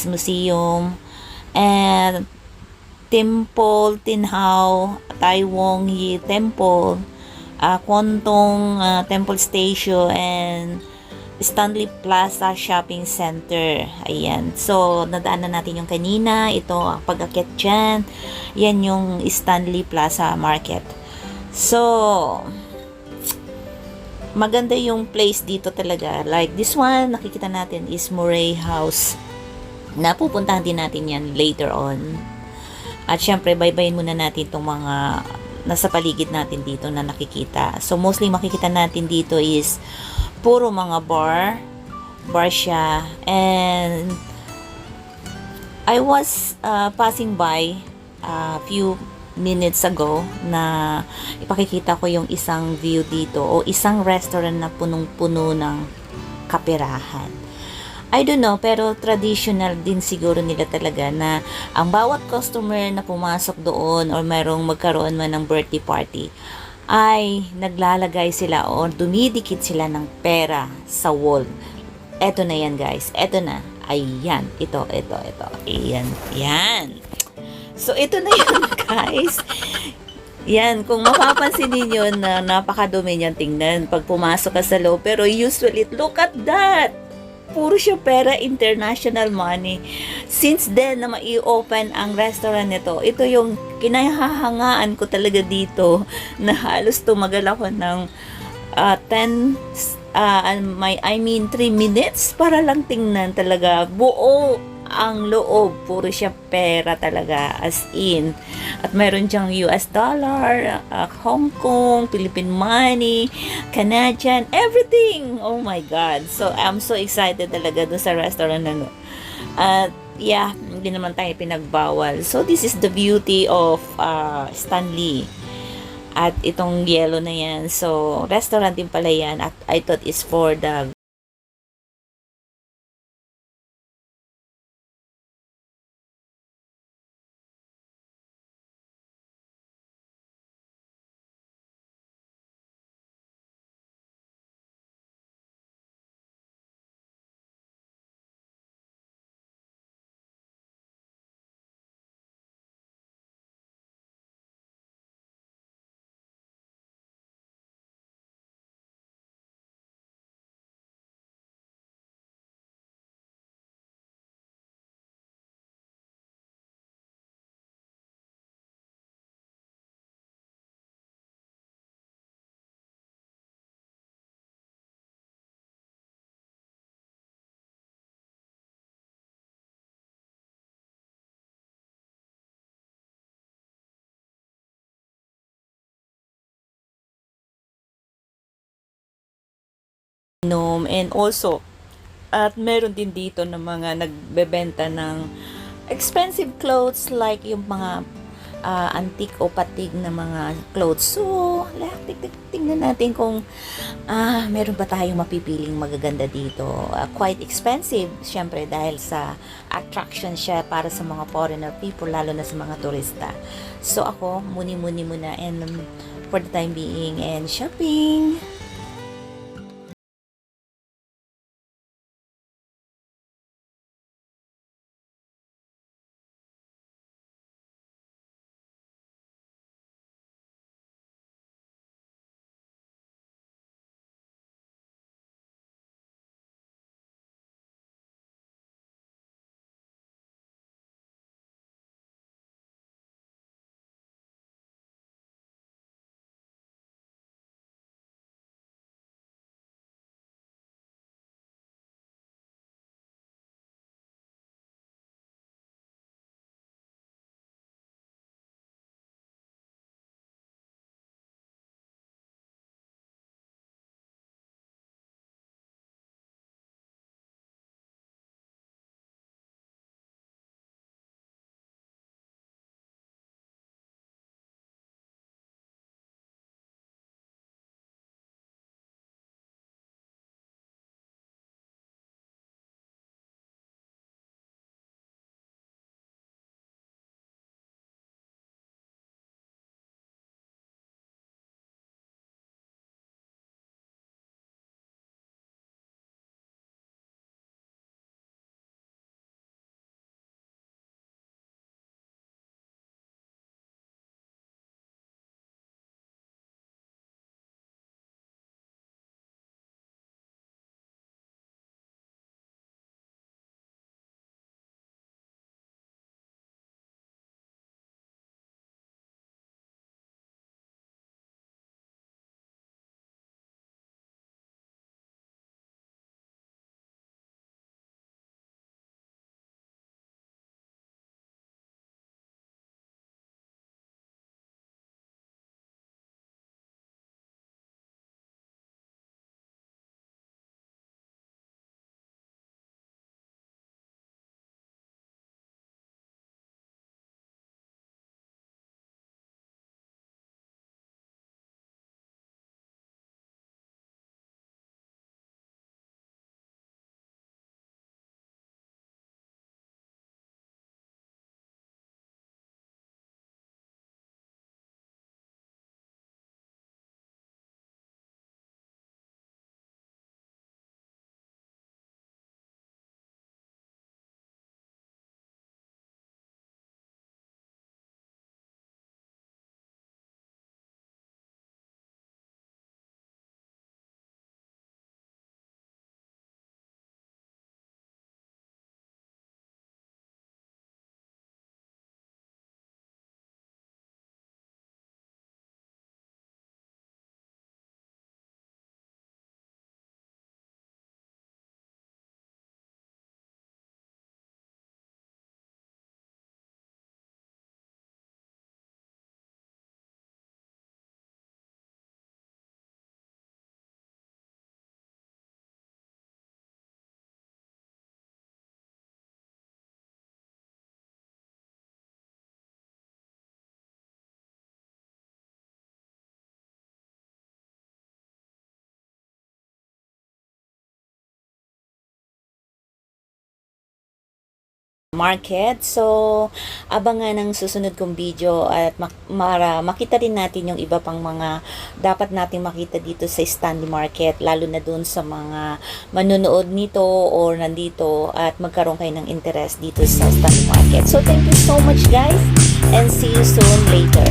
Chinese Museum, and Temple Tinhao, Tai Wong Yi Temple, Kwontong Temple Station, and Stanley Plaza Shopping Center. Ayan. So, nadaanan natin yung kanina. Ito, ang pag-akit dyan. Yan yung Stanley Plaza Market. So, maganda yung place dito talaga. Like this one, nakikita natin is Murray House. Napupuntahan din natin yan later on. At syempre, baybayin muna natin itong mga nasa paligid natin dito na nakikita. So, mostly makikita natin dito is puro mga bar siya. And I was passing by a few minutes ago na ipakikita ko yung isang view dito o isang restaurant na punong-puno ng kaperahan. I don't know, pero traditional din siguro nila talaga na ang bawat customer na pumasok doon or mayroong magkaroon man ng birthday party ay naglalagay sila o dumidikit sila ng pera sa wall. Eto na yan, guys. Eto na. Ayan. Ito. Ayan. Yan. So, ito na yan, guys. Yan. Kung mapapansin ninyo na napakadumi niyan tingnan pag pumasok ka sa loob. Pero usually, look at that. Puro siya pera, international money. Since then na mai-open ang restaurant nito, ito yung kinahahangaan ko talaga dito na halos tumagal ako ng 3 minutes para lang tingnan talaga buo ang loob. Puro siya pera talaga, as in. At meron diyang US dollar, Hong Kong, Philippine money, Canadian, everything. Oh my God. So, I'm so excited talaga dun sa restaurant na no. At, yeah, hindi naman tayo pinagbawal. So, this is the beauty of Stanley. At itong yellow na yan. So, restaurant din pala yan. At I thought it's for the Nom, and also at meron din dito ng mga nagbebenta ng expensive clothes like yung mga antique o patig na mga clothes. So, tingnan natin kung meron ba tayong mapipiling magaganda dito. Quite expensive, syempre, dahil sa attraction siya para sa mga foreigner people, lalo na sa mga turista. So, ako, muni-muni muna and for the time being and shopping. market. So, abangan ang susunod kong video at makita rin natin yung iba pang mga dapat nating makita dito sa Stanley Market, lalo na dun sa mga manunood nito or nandito at magkaroon kayo ng interest dito sa Stanley Market. So, thank you so much guys and see you soon later.